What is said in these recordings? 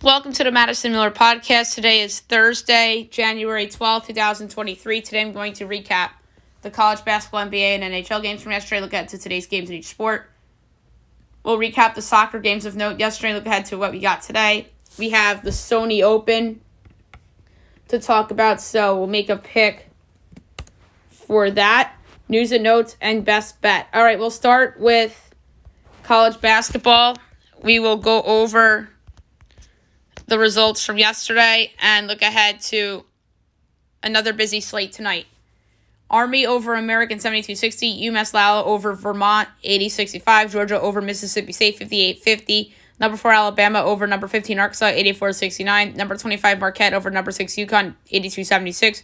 Welcome to the Madison Miller Podcast. Today is Thursday, January 12th, 2023. Today I'm going to recap the college basketball, NBA, and NHL games from yesterday, look ahead to today's games in each sport. We'll recap the soccer games of note yesterday, look ahead to what we got today. We have the Sony Open to talk about, so we'll make a pick for that. News and notes and best bet. All right, we'll start with college basketball. We will go over the results from yesterday and look ahead to another busy slate tonight. Army over American 72-60, UMass Lowell over Vermont 80-65, Georgia over Mississippi State 58-50, number 4 Alabama over number 15 Arkansas 84-69, number 25 Marquette over number 6 UConn 82-76,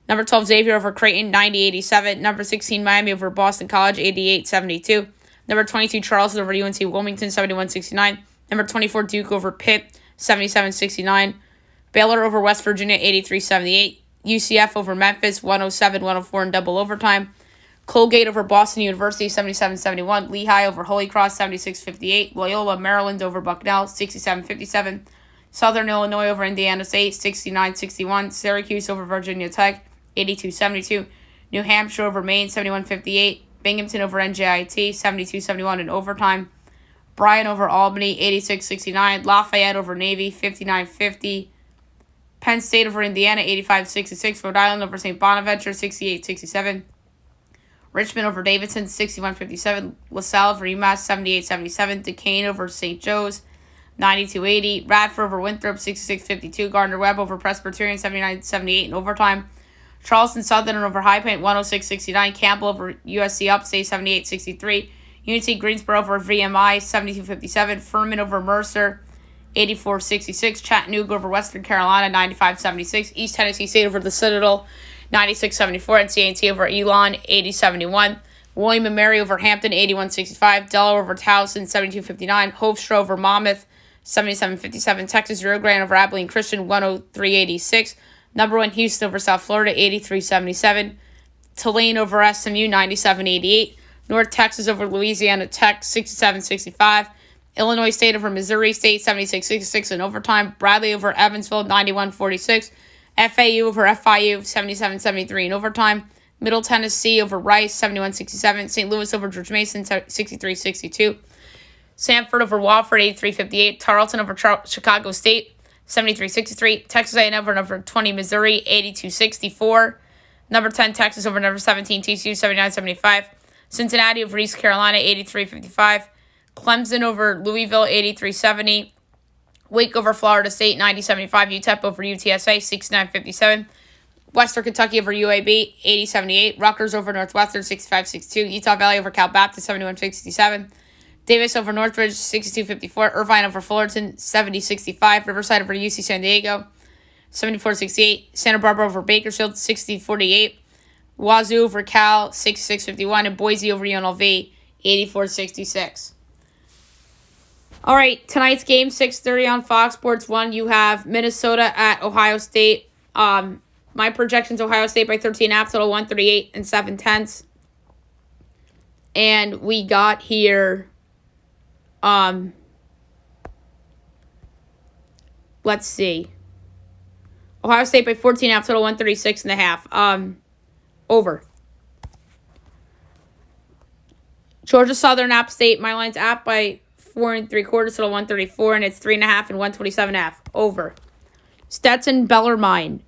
number 12 Xavier over Creighton 90-87, number 16 Miami over Boston College 88-72, number 22 Charleston over UNC Wilmington 71-69, number 24 Duke over Pitt 77-69, Baylor over West Virginia 83-78, UCF over Memphis 107-104 in double overtime, Colgate over Boston University 77-71, Lehigh over Holy Cross 76-58, Loyola Maryland over Bucknell 67-57, Southern Illinois over Indiana State 69-61, Syracuse over Virginia Tech 82-72, New Hampshire over Maine 71-58, Binghamton over NJIT 72-71 in overtime, Bryan over Albany, 86-69. Lafayette over Navy, 59-50. Penn State over Indiana, 85-66. Rhode Island over St. Bonaventure, 68-67. Richmond over Davidson, 61-57. LaSalle over UMass, 78-77. Duquesne over St. Joe's, 92-80. Radford over Winthrop, 66-52. Gardner-Webb over Presbyterian, 79-78 in overtime. Charleston Southern over High Point, 106-69. Campbell over USC Upstate, 78-63. UNC Greensboro over VMI, 72-57. Furman over Mercer, 84-66. Chattanooga over Western Carolina, 95-76. East Tennessee State over the Citadel, 96-74. And CNT over Elon, 80-71. William & Mary over Hampton, 81-65. Delaware over Towson, 72-59. Hofstra over Monmouth, 77-57. Texas Rio Grande over Abilene Christian, 103-86. Number 1 Houston over South Florida, 83-77. Tulane over SMU, 97-88. North Texas over Louisiana Tech, 67-65. Illinois State over Missouri State, 76-66 in overtime. Bradley over Evansville, 91-46. FAU over FIU, 77-73 in overtime. Middle Tennessee over Rice, 71-67. St. Louis over George Mason, 63-62. Samford over Wofford, 83-58. Tarleton over Chicago State, 73-63. Texas A&M over number 20 Missouri, 82-64. Number 10 Texas over number 17 TCU, 79-75. Cincinnati over East Carolina, 83-55. Clemson over Louisville, 83-70. Wake over Florida State, 90-75. UTEP over UTSA, 69-57. Western Kentucky over UAB, 80-78. Rutgers over Northwestern, 65-62. Utah Valley over Cal Baptist, 71-67. Davis over Northridge, 62-54. Irvine over Fullerton, 70-65. Riverside over UC San Diego, 74-68. Santa Barbara over Bakersfield, 60-48. Wazoo over Cal, 66-51, and Boise over UNLV, 84-66. All right, tonight's game, 6:30 on Fox Sports 1. You have Minnesota at Ohio State. My projection's Ohio State by 13.5, total 138 and 7/10. And we got here, let's see. Ohio State by 14.5, total 136.5. Over. Georgia Southern App State. My line's App by 4 3/4, total 134, and it's 3.5 and 127.5. Over. Stetson Bellarmine.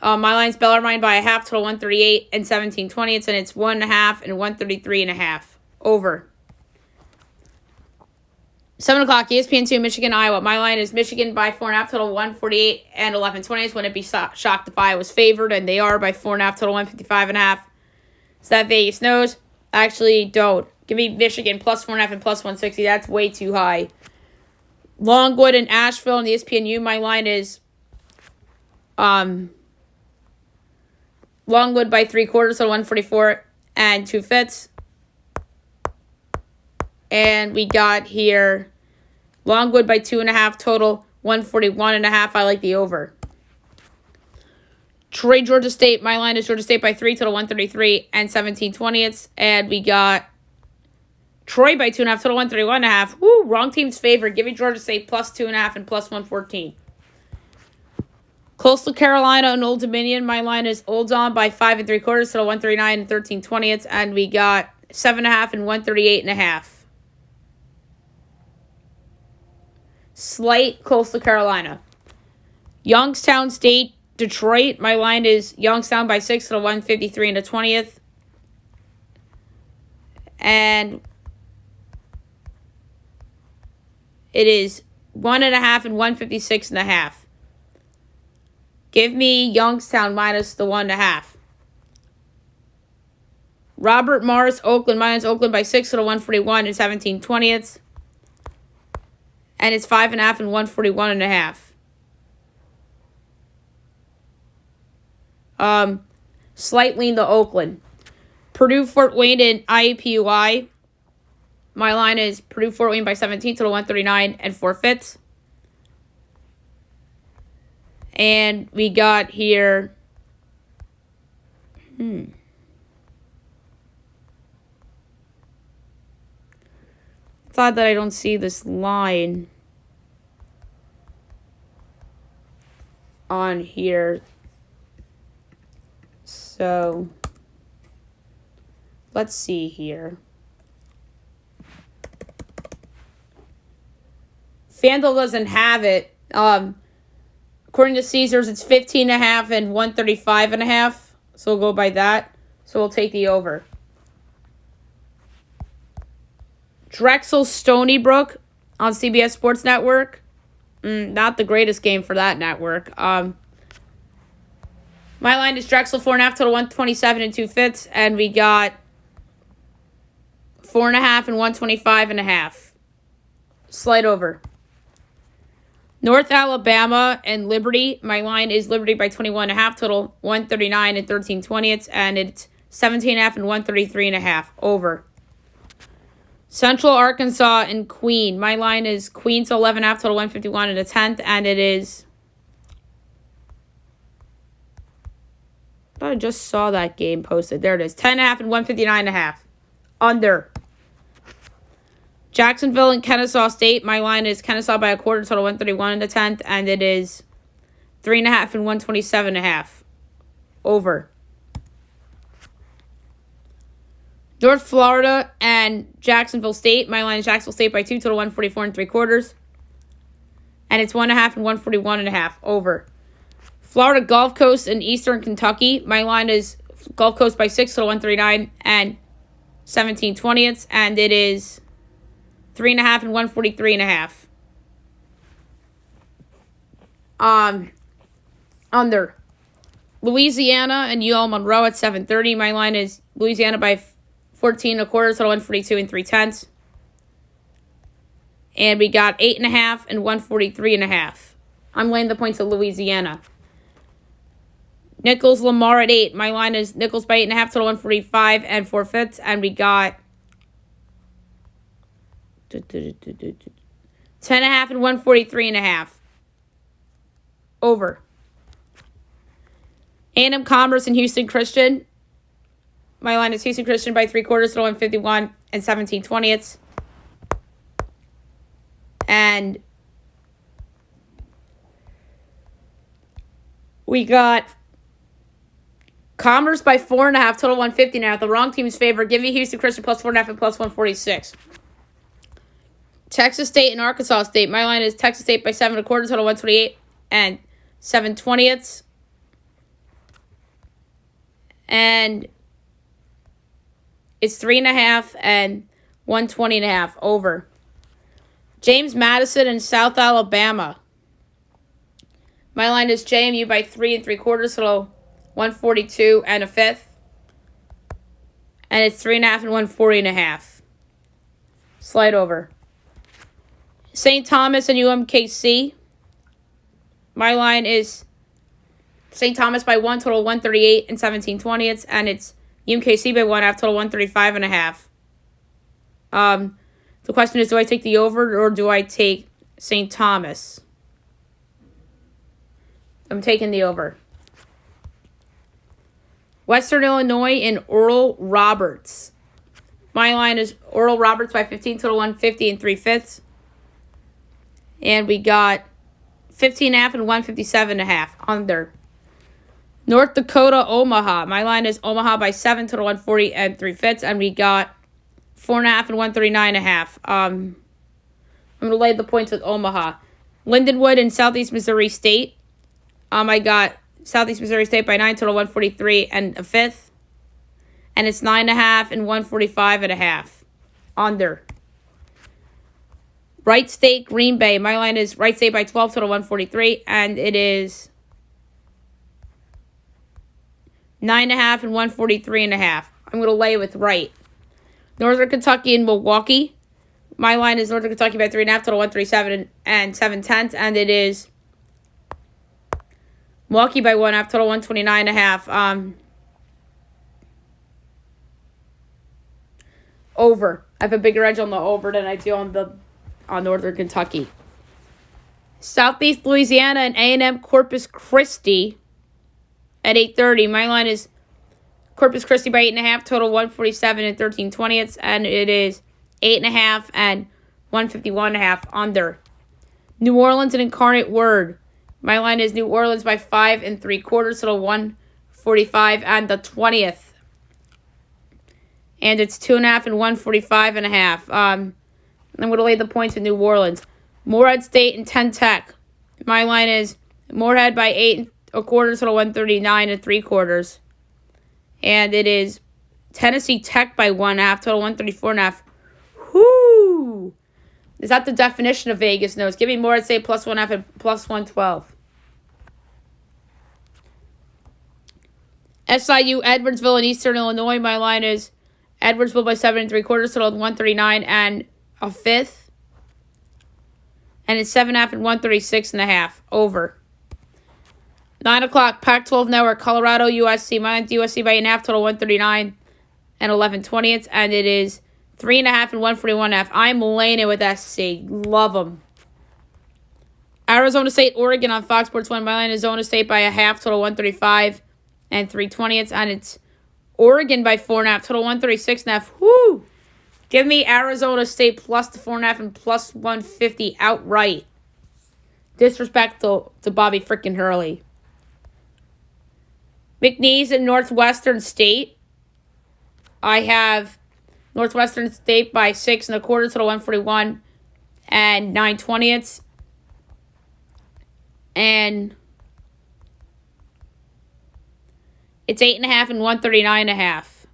My line's Bellarmine by a half, total 138 and 17/20. And it's 1.5 and 133.5. Over. 7 o'clock, ESPN2, Michigan, Iowa. My line is Michigan by 4.5, total 148 and 11/20. Wouldn't be shocked if Iowa was favored, and they are by 4.5, total 155.5. Is that Vegas knows? Actually, don't. Give me Michigan plus 4.5 and plus 160. That's way too high. Longwood and Asheville and the ESPNU. My line is Longwood by 3/4, total 144 and 2/5. And we got here Longwood by 2.5, total 141.5. I like the over. Troy, Georgia State. My line is Georgia State by 3, total 133 and 17/20. And we got Troy by 2.5, total 131.5. Woo, wrong team's favorite. Give me Georgia State plus 2.5 and plus 114. Coastal Carolina and Old Dominion. My line is Old Dom by 5 3/4, total 139 and 13/20. And we got 7.5 and 138.5. Slight Coastal Carolina. Youngstown State, Detroit. My line is Youngstown by 6 to 153 and the 20th. And it is 1.5 and 156.5. Give me Youngstown minus the 1.5. Robert Morris, Oakland. Minus Oakland by 6 to 141 and 17/20. And it's 5.5 and 141.5. Slight lean to Oakland. Purdue, Fort Wayne, and IUPUI. My line is Purdue, Fort Wayne by 17 to 139 and 4/5. And we got here. It's odd that I don't see this line on here. So let's see here. FanDuel doesn't have it. According to Caesars, it's 15.5 and 135.5. So we'll go by that. So we'll take the over. Drexel, Stony Brook on CBS Sports Network. Not the greatest game for that network. My line is Drexel 4.5 total 127 and 2/5, and we got 4.5 and 125.5. Slight over. North Alabama and Liberty. My line is Liberty by 21.5 total 139 and 13/20, and it's 17.5 and 133.5 over. Central Arkansas and Queen. My line is Queen to 11.5 total 151 and a 10th, and it is. I thought I just saw that game posted. There it is. 10.5 and 159.5. Under. Jacksonville and Kennesaw State. My line is Kennesaw by 1/4 total 131 and a 10th, and it is 3.5 and 127.5. Over. North Florida and Jacksonville State. My line is Jacksonville State by 2 total 144 and 3/4. And it's 1.5 and 141.5. Over. Florida Gulf Coast and Eastern Kentucky. My line is Gulf Coast by 6 total 139 and 17/20. And it is 3.5 and 143.5. Under. Louisiana and UL Monroe at 7:30. My line is Louisiana by 14 1/4 total 142 and 3/10. And we got 8.5 and 143.5. I'm laying the points of Louisiana. Nichols Lamar at 8. My line is Nichols by 8.5 total 145 and 4/5, and we got 10.5 and 143.5. Over. A&M Commerce and Houston Christian. My line is Houston Christian by 3/4 total 151 and 17/20. And we got Commerce by 4.5 total 150 now. The wrong team's favor. Give me Houston Christian plus 4.5 and plus 146. Texas State and Arkansas State. My line is Texas State by 7 1/4 total 128 and 7/20. And it's 3.5 and 120.5 over. James Madison and South Alabama. My line is JMU by 3 3/4 total 142 and a 5th. And it's 3.5 and 140.5. Slight over. St. Thomas and UMKC. My line is St. Thomas by 1 total 138 and 17/20, and it's UMKC by 1 half total 135.5. The question is, do I take the over or do I take St. Thomas? I'm taking the over. Western Illinois and Oral Roberts. My line is Oral Roberts by 15, total 150 and 3/5. And we got 15.5 and 157.5 under. North Dakota, Omaha. My line is Omaha by 7, total 140 and 3/5. And we got 4.5 and 139.5. I'm going to lay the points with Omaha. Lindenwood and Southeast Missouri State. I got Southeast Missouri State by 9, total 143 and 1/5. And it's 9.5 and 145.5 under. Wright State, Green Bay. My line is Wright State by 12, total 143, and it is 9.5 and 143.5. I'm going to lay with Wright. Northern Kentucky and Milwaukee. My line is Northern Kentucky by 3.5, total 137 and 7/10, and it is Milwaukee by 1.5, total 129.5. Over. I have a bigger edge on the over than I do on Northern Kentucky. Southeast Louisiana and A&M Corpus Christi at 8:30. My line is Corpus Christi by 8.5, total 147 and 13/20, and it is 8.5 and 151.5 under. New Orleans and Incarnate Word. My line is New Orleans by 5 3/4, total 145 and the 20th. And it's 2.5 and 145.5. I'm going to lay the points in New Orleans. Morehead State and 10 Tech. My line is Morehead by 8 1/4, total 139 and 3/4. And it is Tennessee Tech by 1.5, total 134.5. Whoo! Is that the definition of Vegas knows? Give me Morehead State plus 1.5 and plus 112. SIU, Edwardsville, and Eastern Illinois. My line is Edwardsville by 7 3/4, total 139 and 1/5. And it's 7.5 and 136.5 over. 9 o'clock, Pac-12 Network, Colorado, USC. My line is USC by 8.5, total 139 and 11/20. And it is 3.5 and 141.5. I'm laying it with SC. Love them. Arizona State, Oregon on Fox Sports 1. My line is Arizona State by 1/2, total 135 and 3/20. And it's Oregon by 4.5, total 136.5. Whoo! Give me Arizona State plus the 4.5 and plus 150 outright. Disrespect to Bobby freaking Hurley. McNeese and Northwestern State. I have Northwestern State by 6 1/4, total 141 and 9/20. And it's 8.5 and 139.5.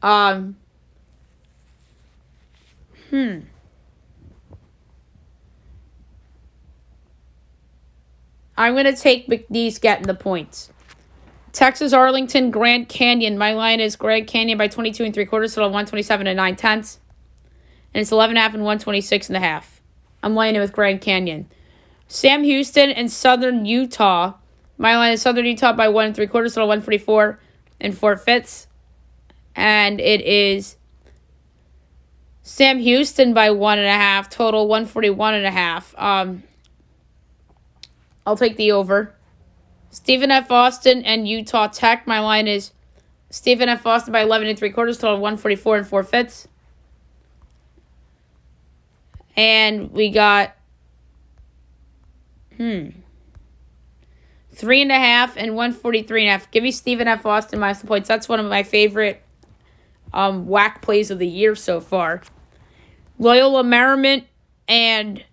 I'm going to take McNeese getting the points. Texas Arlington, Grand Canyon. My line is Grand Canyon by 22 3/4, total 127 and 9/10. And it's 11.5 and 126.5. I'm laying it with Grand Canyon. Sam Houston and Southern Utah. My line is Southern Utah by 1 3/4, total 144 and 4/5. And it is Sam Houston by 1.5, total 141.5. I'll take the over. Stephen F. Austin and Utah Tech. My line is Stephen F. Austin by 11 3/4, total 144 and 4/5. And we got 3.5 and 143.5. Give me Stephen F. Austin minus the points. That's one of my favorite whack plays of the year so far. Loyola Marymount and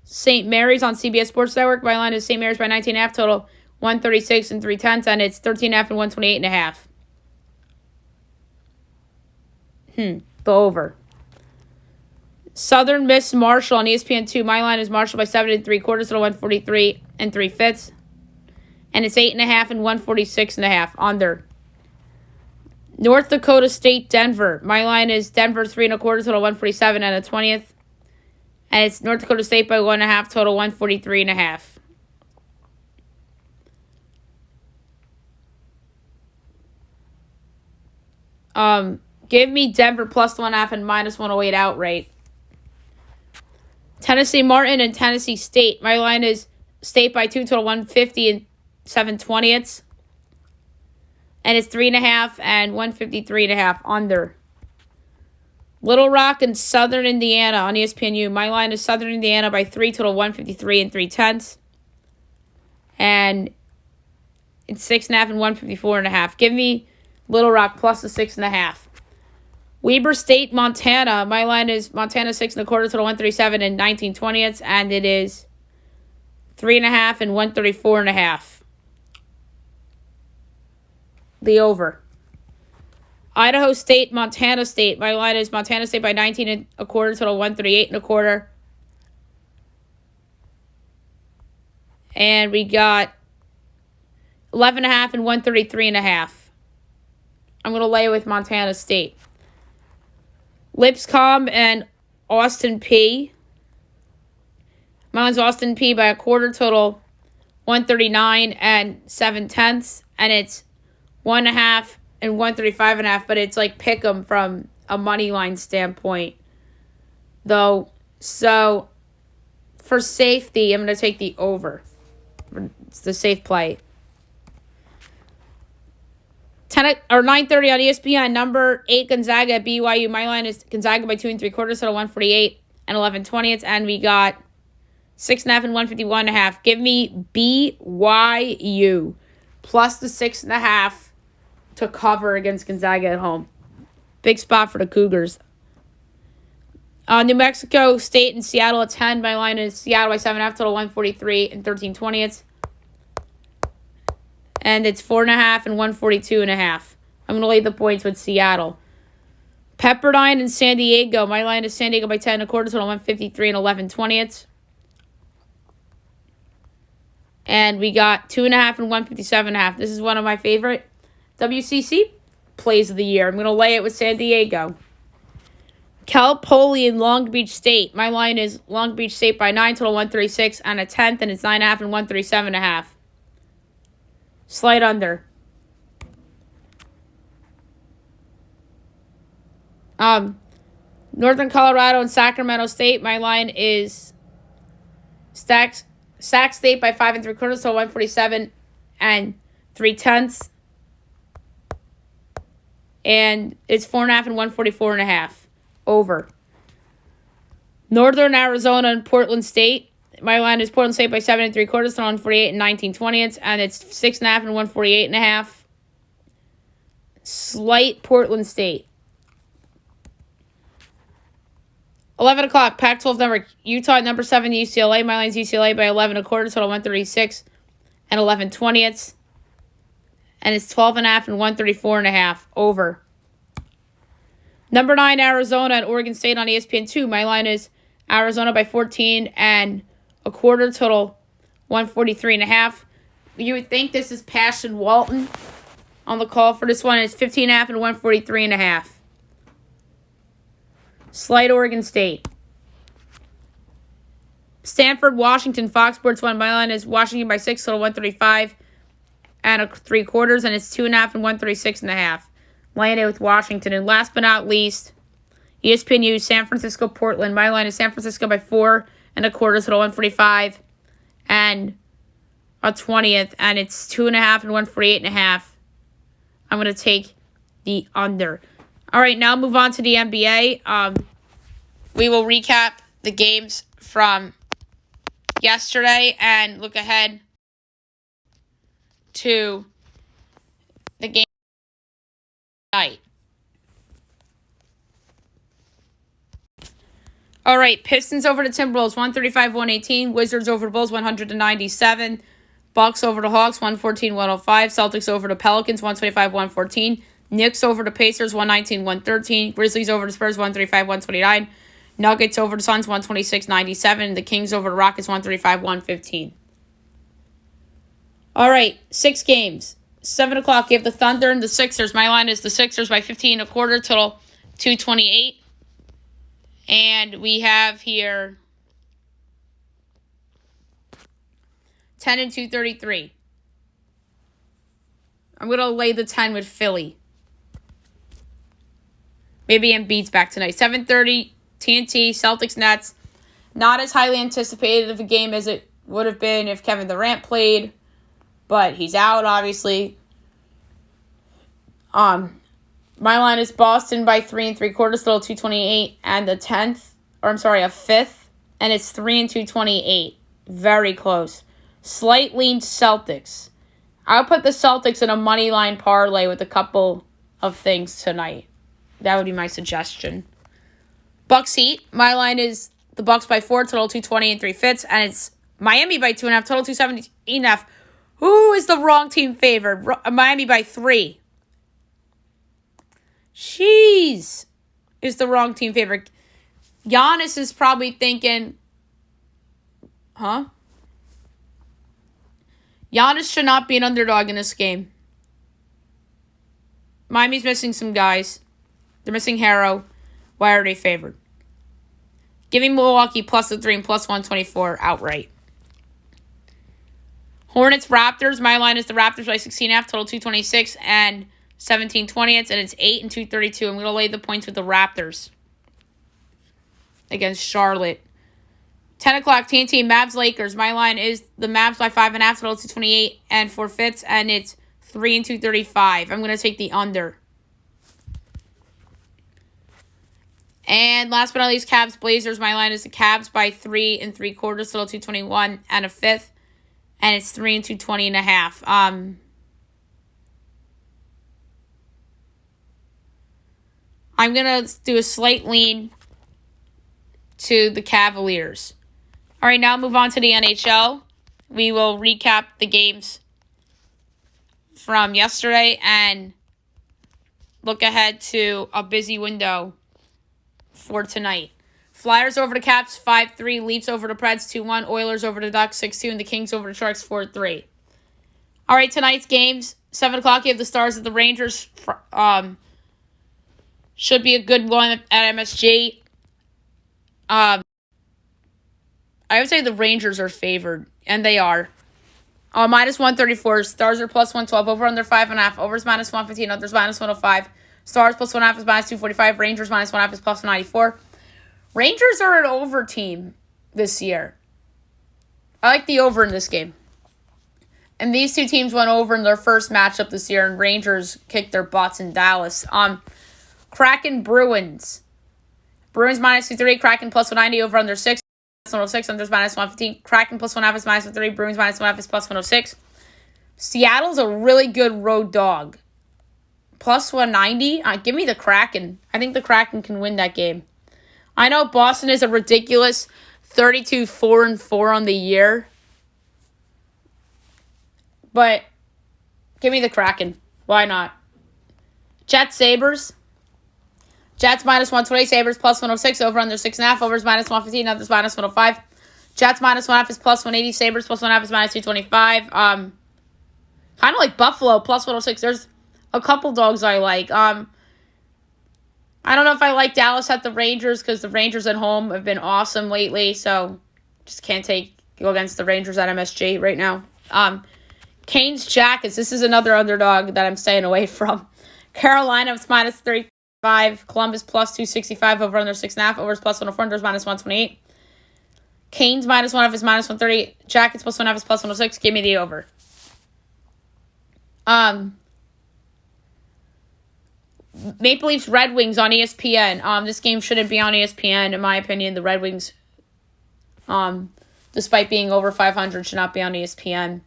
St. Mary's on CBS Sports Network. My line is St. Mary's by 19.5, total 136 and 3/10, and it's 13.5 and 128.5. The over. Southern Miss Marshall on ESPN2. My line is Marshall by 7 3/4, total 143 and 3/5, and it's 8.5 and 146.5 under. North Dakota State, Denver. My line is Denver 3 1/4, total 147 and a 20th. And it's North Dakota State by 1.5, total 143.5. Give me Denver plus 1.5 and minus 108 outright. Tennessee Martin and Tennessee State. My line is State by 2, total 150 and 7/20. And it's 3.5 and 153.5 under. Little Rock and Southern Indiana on ESPNU. My line is Southern Indiana by 3, total 153 and 3/10. And it's 6.5 and 154.5. Give me Little Rock plus the 6.5. Weber State, Montana. My line is Montana 6.25, total 137 and 19/20. And it is 3.5 and 134.5. The over. Idaho State, Montana State. My line is Montana State by 19.25, total 138.25. And we got 11.5 and 133.5. I'm going to lay with Montana State. Lipscomb and Austin P. My line's Austin P by 1/4, total 139 and 7/10. And it's 1.5 and 135.5, but it's like pick 'em from a money line standpoint, though. So for safety, I'm going to take the over. It's the safe play. 9:30 on ESPN. Number 8 Gonzaga at BYU. My line is Gonzaga by 2.75, total 148 and 11/20. And we got 6.5 and 151.5. Give me BYU plus the 6.5 to cover against Gonzaga at home. Big spot for the Cougars. New Mexico State and Seattle at 10. My line is Seattle by 7.5, total 143 and 13/20. And it's 4.5 and 142.5. I'm going to lay the points with Seattle. Pepperdine and San Diego. My line is San Diego by 10.25, total 153 and 11/20. And we got 2.5 and 157.5. This is one of my favorite WCC plays of the year. I'm going to lay it with San Diego. Cal Poly and Long Beach State. My line is Long Beach State by 9, total 136 and a 10th, and it's 9.5 and 137.5. Slight under. Northern Colorado and Sacramento State. My line is Sac State by 5.75, so 147 and 3/10. And it's 4.5 and 144.5. Over. Northern Arizona and Portland State. My line is Portland State by 7.75, so 148 and 19/20, and it's 6.5 and 148.5. Slight Portland State. 11 o'clock, Pac-12 number Utah at number 7 UCLA. My line's UCLA by 11.25, total 136 and 11/20. And it's 12.5 and 134.5. Over. Number 9 Arizona at Oregon State on ESPN2. My line is Arizona by 14.25, total 143.5. You would think this is Passion Walton on the call for this one. It's 15.5 and 143.5. Slight Oregon State. Stanford, Washington, Fox Sports 1. My line is Washington by 6, total 135 and 3/4, and it's 2.5 and 136.5. Laying it with Washington. And last but not least, ESPNU, San Francisco, Portland. My line is San Francisco by 4.25, total 145 and a 20th, and it's 2.5 and 148.5. I'm going to take the under. All right, now move on to the NBA. We will recap the games from yesterday and look ahead to the game tonight. All right, Pistons over the Timberwolves, 135-118. Wizards over the Bulls, 100-97. Bucks over the Hawks, 114-105. Celtics over the Pelicans, 125-114. Knicks over the Pacers, 119-113. Grizzlies over the Spurs, 135-129. Nuggets over the Suns, 126-97. The Kings over the Rockets, 135-115. All right, 6 games. 7 o'clock, you have the Thunder and the Sixers. My line is the Sixers by 15.25, total 228. And we have here 10 and 233. I'm going to lay the 10 with Philly. Maybe Embiid's back tonight. 7:30, TNT, Celtics, Nets. Not as highly anticipated of a game as it would have been if Kevin Durant played. But he's out, obviously. My line is Boston by 3 3/4, total 228, and a fifth, and it's 3 228. Very close. Slight lean Celtics. I'll put the Celtics in a money line parlay with a couple of things tonight. That would be my suggestion. Bucks Heat. My line is the Bucks by 4, total 220 and 3/5, and it's Miami by 2.5, total 217.5. Who is the wrong team favored? Miami by 3. Jeez, is the wrong team favorite. Giannis is probably thinking, Giannis should not be an underdog in this game. Miami's missing some guys. They're missing Harrow. Why are they favored? Give me Milwaukee plus the 3 and plus 124 outright. Hornets Raptors. My line is the Raptors by 16.5, total 226 and 17/20, and it's 8 and 232. I'm going to lay the points with the Raptors against Charlotte. 10 o'clock, TNT, Mavs Lakers. My line is the Mavs by 5.5, total 228 and 4/5, and it's 3 and 235. I'm going to take the under. And last but not least, Cavs Blazers. My line is the Cavs by 3 3/4, total 221 and a fifth, and it's 3 and 220.5. I'm going to do a slight lean to the Cavaliers. All right, now move on to the NHL. We will recap the games from yesterday and look ahead to a busy window for tonight. Flyers over the Caps 5-3, Leafs over the Preds 2-1, Oilers over the Ducks 6-2, and the Kings over the Sharks 4-3. All right, tonight's games, 7 o'clock, you have the Stars at the Rangers. Should be a good one at MSG. I would say the Rangers are favored, and they are. Minus 134. Stars are plus 112. Over under 5.5. Overs minus 115. Unders minus 105. Stars plus 1.5 is minus 245. Rangers minus 1.5 is plus 194. Rangers are an over team this year. I like the over in this game. And these two teams went over in their first matchup this year, and Rangers kicked their butts in Dallas. Kraken Bruins. Bruins minus 230. Kraken plus 190. Over under 6. 106. Unders minus 115. Kraken plus 1.5 is minus 130. Bruins minus 1.5 is plus 106. Seattle's a really good road dog. Plus 190. Give me the Kraken. I think the Kraken can win that game. I know Boston is a ridiculous 32-4-4 on the year. But give me the Kraken. Why not? Jets Sabres. Jets minus 120, Sabres plus 106, over under 6.5, overs minus 115, others minus 105. Jets minus 1.5 is plus 180, Sabres plus 1.5 is minus 225. Kind of like Buffalo plus 106. There's a couple dogs I like. I don't know if I like Dallas at the Rangers because the Rangers at home have been awesome lately, so just can't go against the Rangers at MSG right now. Canes Jackets. This is another underdog that I'm staying away from. Carolina is minus 3. 5, Columbus plus 265, over under 6.5, overs plus 104, unders minus 128. Canes minus 1.5 is minus 130. Jackets plus 1.5 is plus 106. Give me the over. Maple Leafs Red Wings on ESPN. This game shouldn't be on ESPN, in my opinion. The Red Wings, despite being over 500, should not be on ESPN.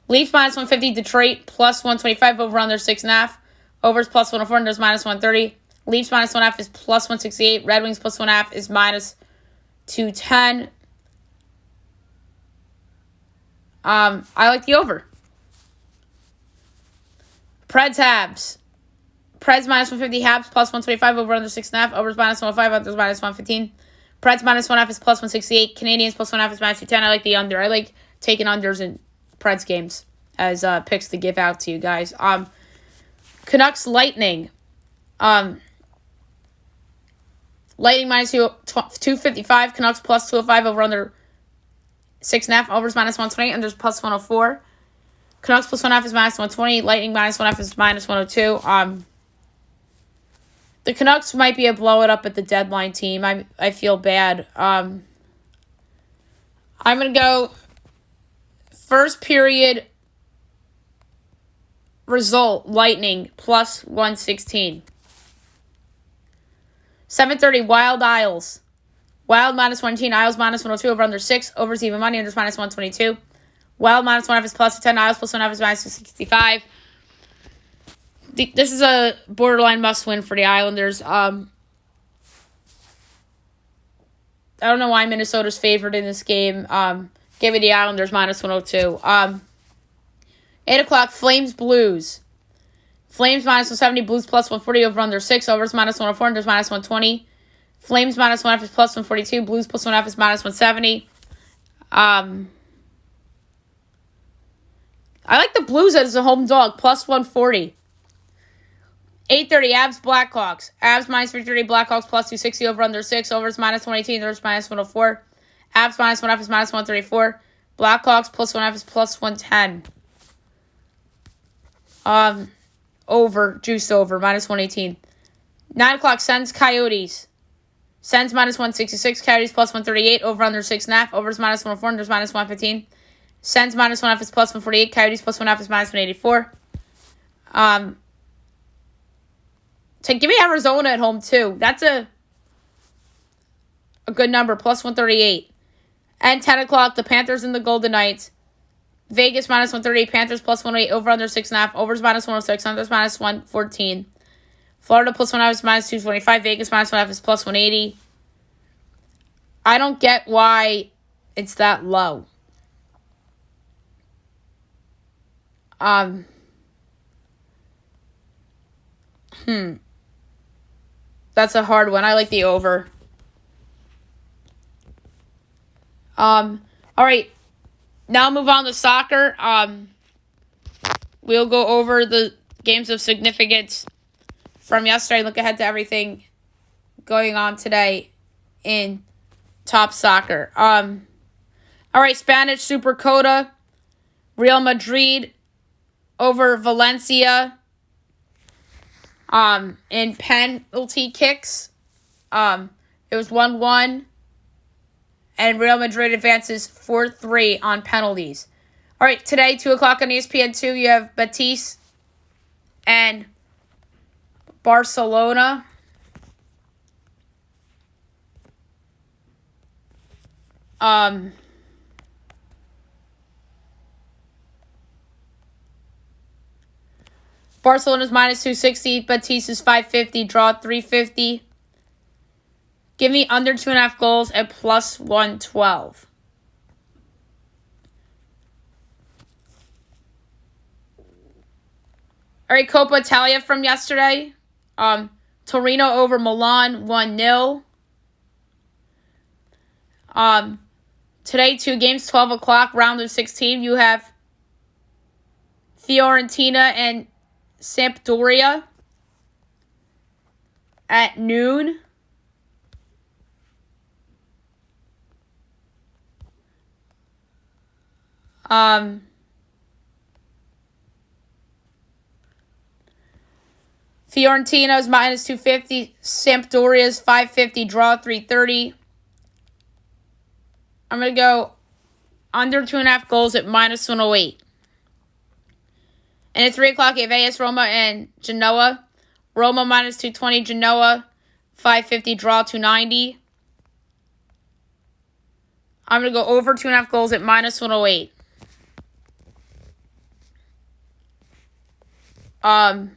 Leafs minus 150, Detroit plus 125, over under 6.5. Overs plus 104, unders minus 130. Leafs minus 1.5 is plus 168. Red Wings plus 1.5 is minus 210. I like the over. Preds Habs. Preds minus 150, Habs plus 125, over under 6.5. Overs minus 105, unders minus 115. Preds minus 1.5 is plus 168. Canadians plus 1.5 is minus 210. I like the under. I like taking unders in Preds games as picks to give out to you guys. Canucks Lightning. Lightning minus 255. Canucks plus 205, over under 6.5. Overs minus 120. Unders plus 104. Canucks plus 1.5 is minus 120. Lightning minus 1.5 is minus 102. The Canucks might be a blow it up at the deadline team. I feel bad. I'm going to go first period result, Lightning, plus 116. 7:30, Wild Isles. Wild minus 118, Isles minus 102, over under 6, overs even money, unders minus 122. Wild minus 1 half is plus 10, Isles plus 1 half is minus 265. This is a borderline must win for the Islanders. I don't know why Minnesota's favored in this game. Give me the Islanders minus 102. 8 o'clock, Flames Blues. Flames minus 170, Blues plus 140, over under 6, overs minus 104, unders minus 120. Flames minus 1 half is plus 142, Blues plus 1 half is minus 170. I like the Blues as a home dog, plus 140. 8:30, Avs Blackhawks. Avs minus 330, Blackhawks plus 260, over under 6, overs minus 118, unders minus 104. Avs minus 1 half is minus 134. Blackhawks plus 1 half is plus 110. Juiced over, minus 118. 9 o'clock, Sens Coyotes. Sens minus 166, Coyotes plus 138, over under 6.5, overs minus 104, unders minus 115. Sens minus 1 half is plus 148, Coyotes plus 1 half is minus 184. Give me Arizona at home too. That's a good number, plus 138. And 10 o'clock, the Panthers and the Golden Knights. Vegas minus 138, Panthers plus 108, over under 6.5, overs minus 106, unders minus 114. Florida plus 1 half is minus 225, Vegas minus 1 half is plus 180. I don't get why it's that low. That's a hard one. I like the over. All right. Now move on to soccer. We'll go over the games of significance from yesterday. Look ahead to everything going on today in top soccer. All right, Spanish Supercopa. Real Madrid over Valencia. In penalty kicks. It was 1-1. And Real Madrid advances 4-3 on penalties. All right, today, 2 o'clock on ESPN2, you have Betis and Barcelona. Barcelona's minus 260, Betis is 550, draw 350. Give me under 2.5 goals at plus 112. All right, Coppa Italia from yesterday. Torino over Milan, 1-0. Today, 2 games, 12 o'clock, round of 16. You have Fiorentina and Sampdoria at noon. Fiorentina's minus 250. Sampdoria's 550. Draw 330. I'm going to go under 2.5 goals at minus 108. And at 3 o'clock, you have AS Roma and Genoa. Roma minus 220. Genoa 550. Draw 290. I'm going to go over 2.5 goals at minus 108. And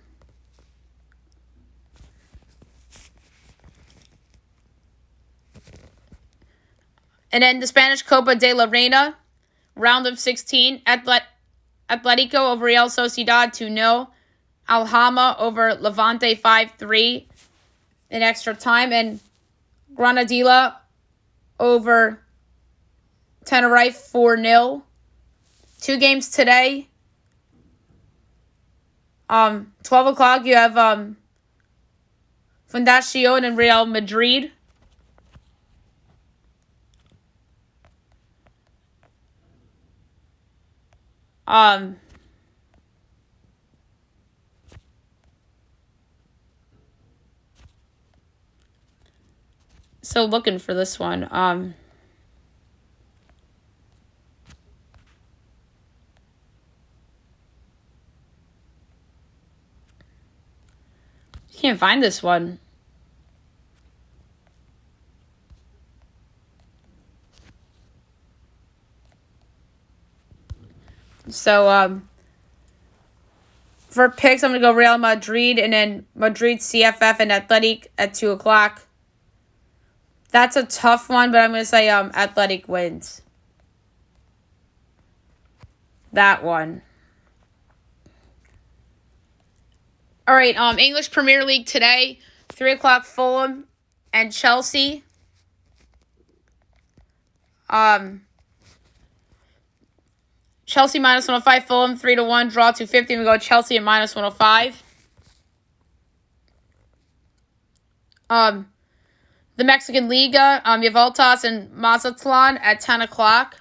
then the Spanish Copa de la Reina, round of 16. Atletico over Real Sociedad 2-0. Alhama over Levante 5-3 in extra time. And Granadilla over Tenerife 4-0. 2 games today. 12 o'clock, you have Fundación and Real Madrid. So looking for this one. Can't find this one. So, for picks, I'm going to go Real Madrid and then Madrid, CFF, and Athletic at 2 o'clock. That's a tough one, but I'm going to say Athletic wins. That one. All right, English Premier League today, 3 o'clock Fulham and Chelsea. Chelsea minus 105, Fulham 3-1, draw 250. We go Chelsea at minus 105. The Mexican Liga, you have Altas and Mazatlan at 10 o'clock.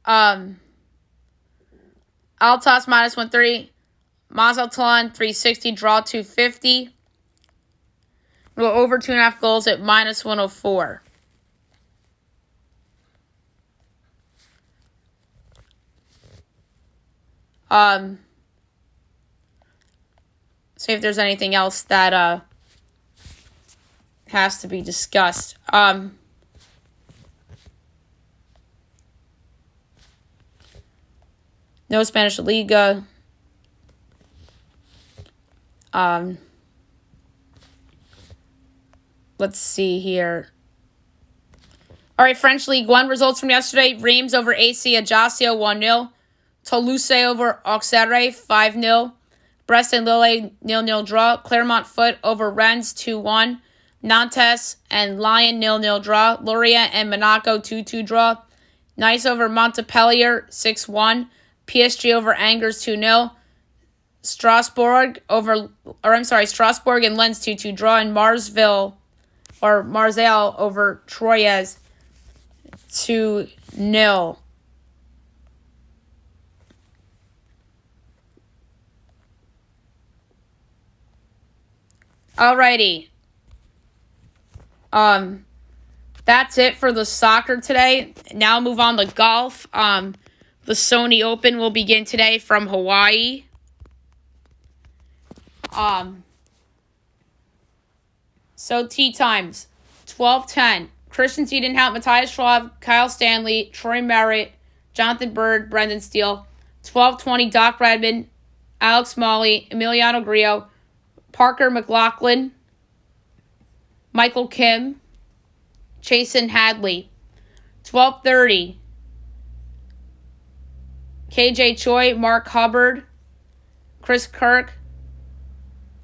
Altas minus 130, Mazatlan 360, draw 250. We'll go over 2.5 goals at minus 104. See if there's anything else that has to be discussed. No Spanish Liga. Let's see here. All right, French League 1 results from yesterday. Reims over AC Ajaccio 1-0. Toulouse over Auxerre 5-0. Brest and Lille 0-0 draw. Clermont Foot over Rennes 2-1. Nantes and Lyon 0-0 draw. Lorient and Monaco 2-2 draw. Nice over Montpellier 6-1. PSG over Angers 2-0. Strasbourg and Lens 2-2 draw. And Marseille over Troyes 2-0. Alrighty. That's it for the soccer today. Now move on to golf. The Sony Open will begin today from Hawaii. So tee times 12:10. Christian Edenhout, Matthias Schwab, Kyle Stanley, Troy Merritt, Jonathan Bird, Brendan Steele. 12:20. Doc Redman, Alex Molly, Emiliano Grillo, Parker McLaughlin, Michael Kim, Chasen Hadley. 12:30. KJ Choi, Mark Hubbard, Chris Kirk,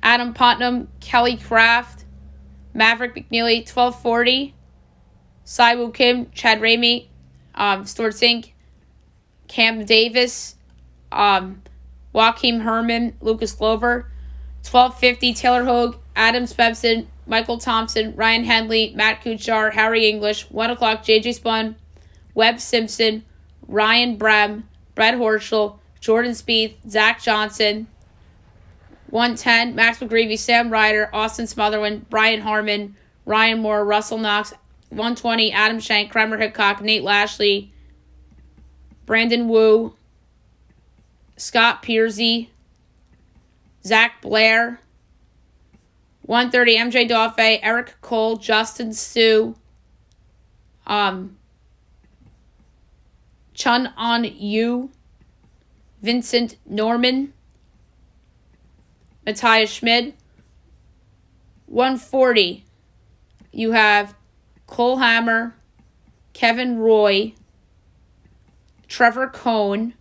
Adam Putnam, Kelly Craft, Maverick McNeely. 12:40. Siwoo Kim, Chad Ramey, Stuart Sink, Cam Davis, Joaquim Herman, Lucas Glover. 12:50. Taylor Hogue, Adam Spebson, Michael Thompson, Ryan Henley, Matt Kuchar, Harry English. 1 o'clock. JJ Spun, Webb Simpson, Ryan Brem, Brett Horschel, Jordan Spieth, Zach Johnson. 1:10. Max McGreevy, Sam Ryder, Austin Smotherman, Brian Harmon, Ryan Moore, Russell Knox. 1:20. Adam Schenk, Kremer Hickok, Nate Lashley, Brandon Wu, Scott Piercy, Zach Blair. 1:30. MJ Dauphe, Eric Cole, Justin Sue, Chun On Yu, Vincent Norman, Matthias Schmid. 1:40. You have Cole Hammer, Kevin Roy, Trevor Cohn,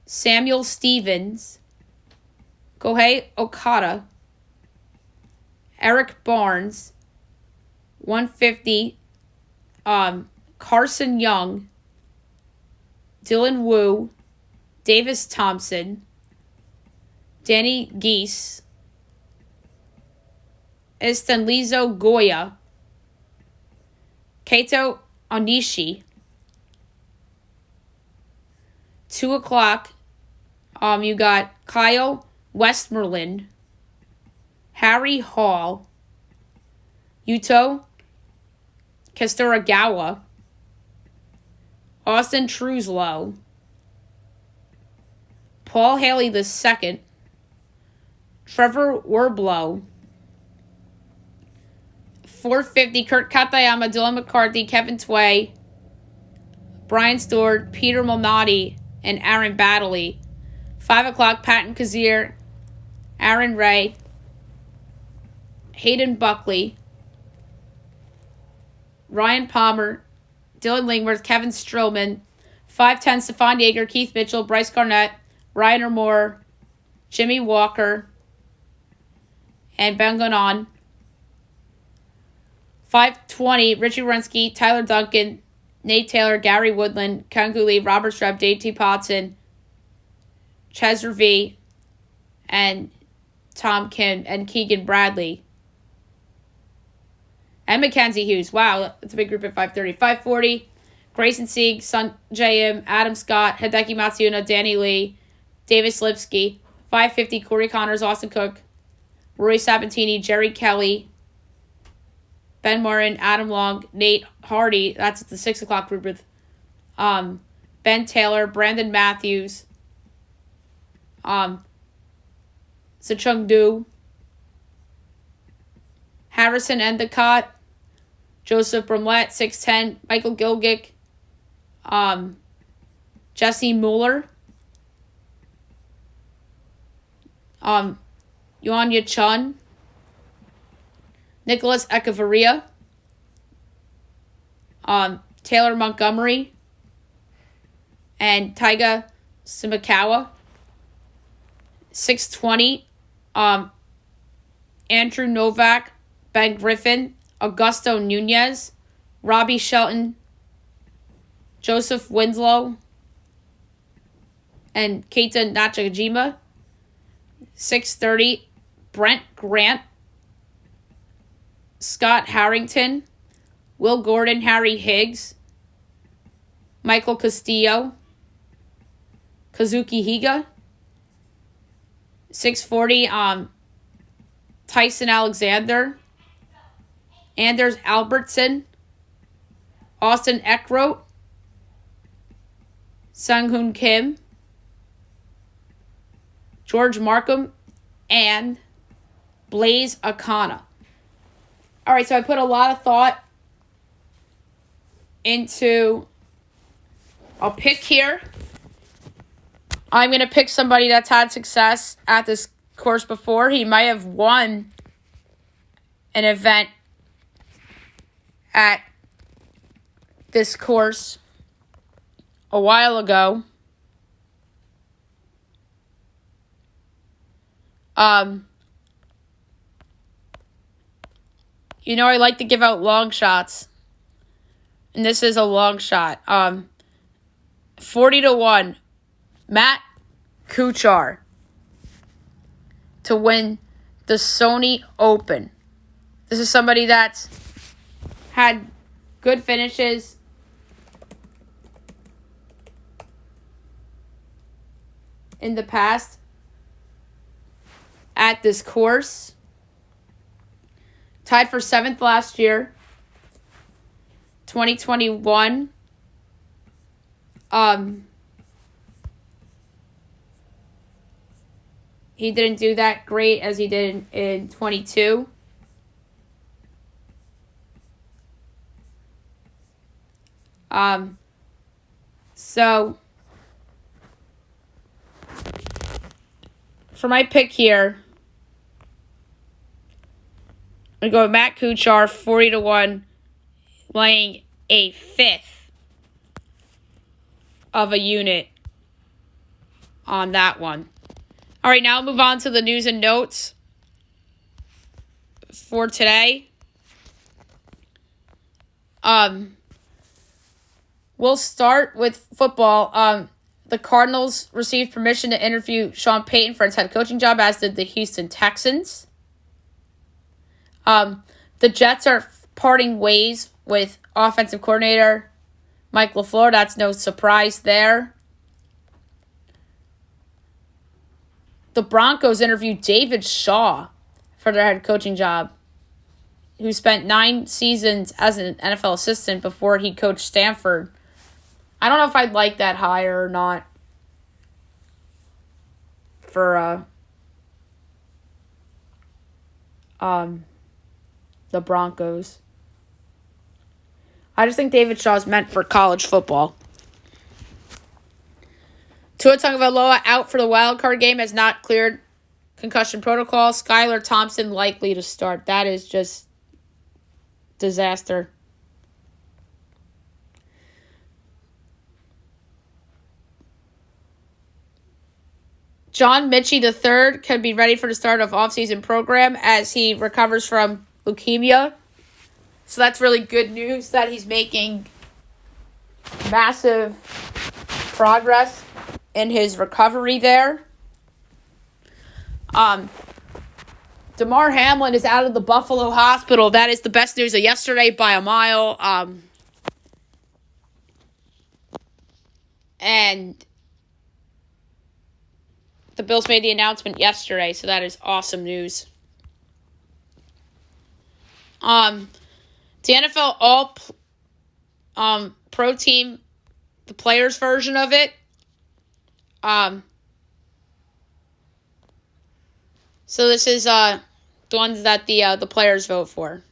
Samuel Stevens, Kohei Okada, Eric Barnes. 1:50. Carson Young, Dylan Wu, Davis Thompson, Danny Geese, Estenlizo Goya, Kato Onishi. 2 o'clock. You got Kyle Westmoreland, Harry Hall, Yuto Kasturagawa, Austin Truslow, Paul Haley II, Trevor Warblow, 450, Kurt Katayama, Dylan McCarthy, Kevin Tway, Brian Stewart, Peter Malnati, and Aaron Baddeley. 5 o'clock, Patton Kazir, Aaron Ray, Hayden Buckley, Ryan Palmer, Dylan Lingworth, Kevin Strowman. 5:10, Stephon Yeager, Keith Mitchell, Bryce Garnett, Ryan Moore, Jimmy Walker, and Ben Gonan. 5:20, Richie Wrensky, Tyler Duncan, Nate Taylor, Gary Woodland, Ken Cooley, Robert Streb, Dave T. Potson, Chester V, and Tom Kim, and Keegan Bradley. And Mackenzie Hughes. Wow, that's a big group at 5:30. 5:40, Grayson Sieg, Sanjay M, Adam Scott, Hideki Matsuyama, Danny Lee, Davis Lipsky. 5:50, Corey Connors, Austin Cook, Roy Sabatini, Jerry Kelly, Ben Morin, Adam Long, Nate Hardy. That's the 6 o'clock group with Ben Taylor, Brandon Matthews, Sechung Du, Harrison Endicott, Joseph Brumlett, 6'10", Michael Gilgick, Jesse Mueller, Yuanya Chun, Nicholas Echevarria, Taylor Montgomery, and Taiga Simakawa. 6:20, Andrew Novak, Ben Griffin, Augusto Nunez, Robbie Shelton, Joseph Winslow, and Keita Nakajima. 6:30, Brent Grant, Scott Harrington, Will Gordon, Harry Higgs, Michael Castillo, Kazuki Higa. 6:40, Tyson Alexander, Anders Albertson, Austin Eckroat, Sung-Hoon Kim, George Markham, and Blaze Akana. All right, so I put a lot of thought into a pick here. I'm going to pick somebody that's had success at this course before. He might have won an event at this course a while ago. I like to give out long shots. And this is a long shot. 40-1. Matt Kuchar to win the Sony Open. This is somebody that's had good finishes in the past at this course. Tied for 7th last year. 2021. He didn't do that great as he did in 22. So for my pick here, I'm going to go with Matt Kuchar, 40-1, laying a fifth of a unit on that one. All right, now I'll move on to the news and notes for today. We'll start with football. The Cardinals received permission to interview Sean Payton for his head coaching job, as did the Houston Texans. The Jets are parting ways with offensive coordinator Mike LaFleur. That's no surprise there. The Broncos interviewed David Shaw for their head coaching job, who spent 9 seasons as an NFL assistant before he coached Stanford. I don't know if I'd like that hire or not. for the Broncos. I just think David Shaw is meant for college football. Tua Tagovailoa out for the wild card game, has not cleared concussion protocol. Skylar Thompson likely to start. That is just disaster. John Mitchie III could be ready for the start of offseason program as he recovers from leukemia. So that's really good news that he's making massive progress in his recovery there. Damar Hamlin is out of the Buffalo hospital. That is the best news of yesterday by a mile. And the Bills made the announcement yesterday, so that is awesome news. The NFL All-Pro Team, the players' version of it. So this is the ones that the players vote for.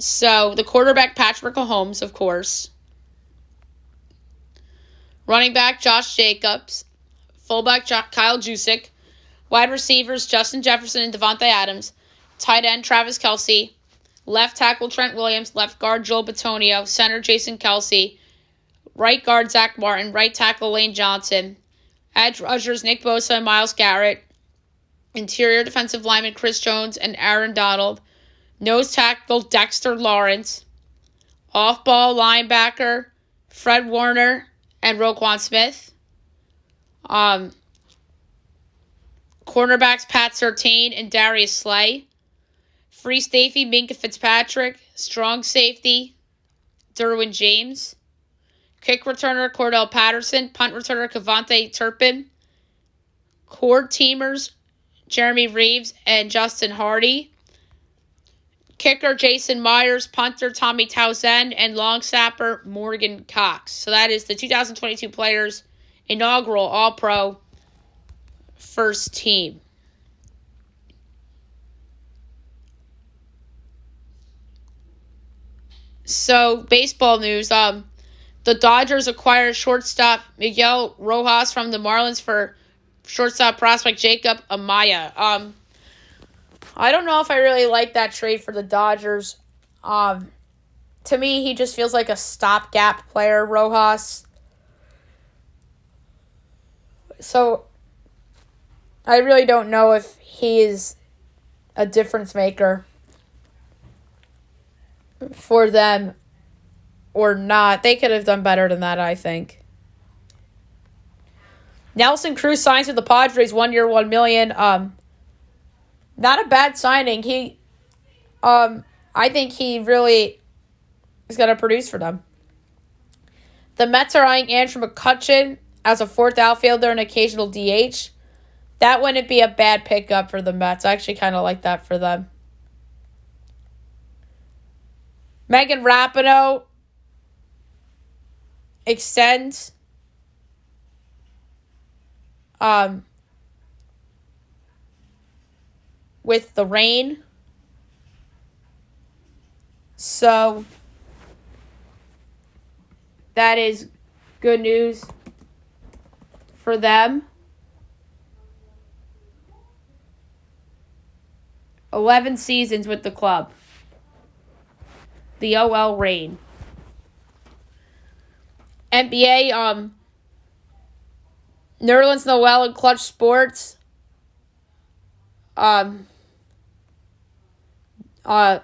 So the quarterback, Patrick Mahomes, of course. Running back, Josh Jacobs. Fullback, Kyle Juszczyk. Wide receivers, Justin Jefferson and Devontae Adams. Tight end, Travis Kelce. Left tackle, Trent Williams. Left guard, Joel Bitonio. Center, Jason Kelce. Right guard, Zach Martin. Right tackle, Lane Johnson. Edge rushers, Nick Bosa and Myles Garrett. Interior defensive lineman, Chris Jones and Aaron Donald. Nose tackle, Dexter Lawrence. Off-ball linebacker, Fred Warner and Roquan Smith. Cornerbacks, Pat Surtain and Darius Slay. Free safety, Minka Fitzpatrick. Strong safety, Derwin James. Kick returner, Cordell Patterson. Punt returner, Kavontae Turpin. Core teamers, Jeremy Reeves and Justin Hardy. Kicker, Jason Myers. Punter, Tommy Townsend. And long snapper, Morgan Cox. So that is the 2022 players' inaugural All-Pro first team. So, baseball news. The Dodgers acquired shortstop Miguel Rojas from the Marlins for shortstop prospect Jacob Amaya. I don't know if I really like that trade for the Dodgers. To me, he just feels like a stopgap player, Rojas. So, I really don't know if he is a difference maker for them or not. They could have done better than that, I think. Nelson Cruz signs with the Padres, 1 year, $1 million. Not a bad signing. I think he really is going to produce for them. The Mets are eyeing Andrew McCutchen as a fourth outfielder and occasional DH. That wouldn't be a bad pickup for the Mets. I actually kind of like that for them. Megan Rapinoe extends with the Rain. So that is good news for them. 11 seasons with the club. The OL Reign. NBA, Nerlens Noel and Clutch Sports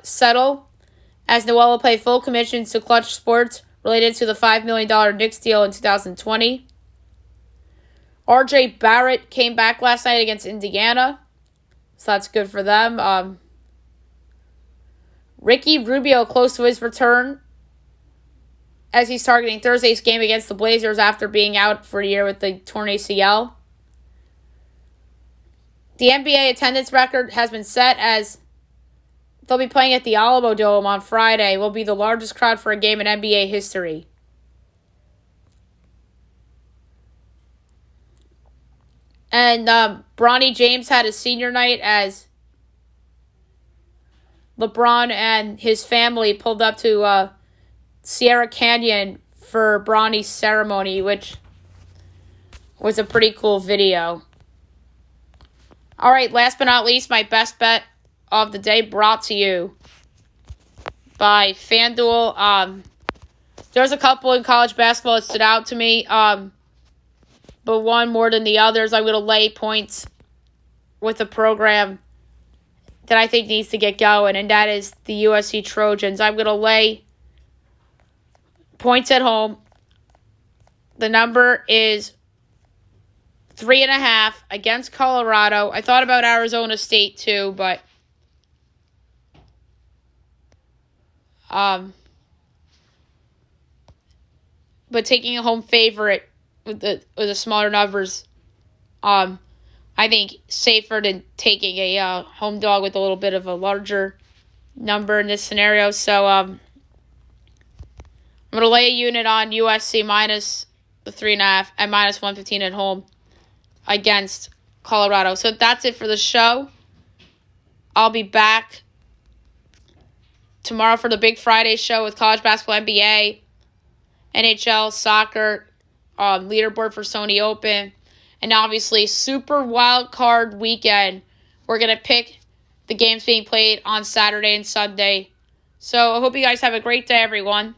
settle as Noel will pay full commissions to Clutch Sports related to the $5 million Knicks deal in 2020. RJ Barrett came back last night against Indiana, so that's good for them. Ricky Rubio close to his return as he's targeting Thursday's game against the Blazers after being out for a year with the torn ACL. The NBA attendance record has been set as they'll be playing at the Alamo Dome on Friday. Will be the largest crowd for a game in NBA history. And Bronny James had his senior night as LeBron and his family pulled up to Sierra Canyon for Bronny's ceremony, which was a pretty cool video. All right, last but not least, my best bet of the day brought to you by FanDuel. There's a couple in college basketball that stood out to me, but one more than the others. I'm going to lay points with a program that I think needs to get going, and that is the USC Trojans. I'm going to lay points at home. The number is 3.5 against Colorado. I thought about Arizona State too, but taking a home favorite with the smaller numbers, I think safer than taking a home dog with a little bit of a larger number in this scenario. So I'm gonna lay a unit on USC minus the 3.5 and minus 115 at home against Colorado. So that's it for the show. I'll be back tomorrow for the Big Friday show with college basketball, NBA, NHL, soccer, leaderboard for Sony Open, and obviously Super Wild Card Weekend. We're going to pick the games being played on Saturday and Sunday. So I hope you guys have a great day, everyone.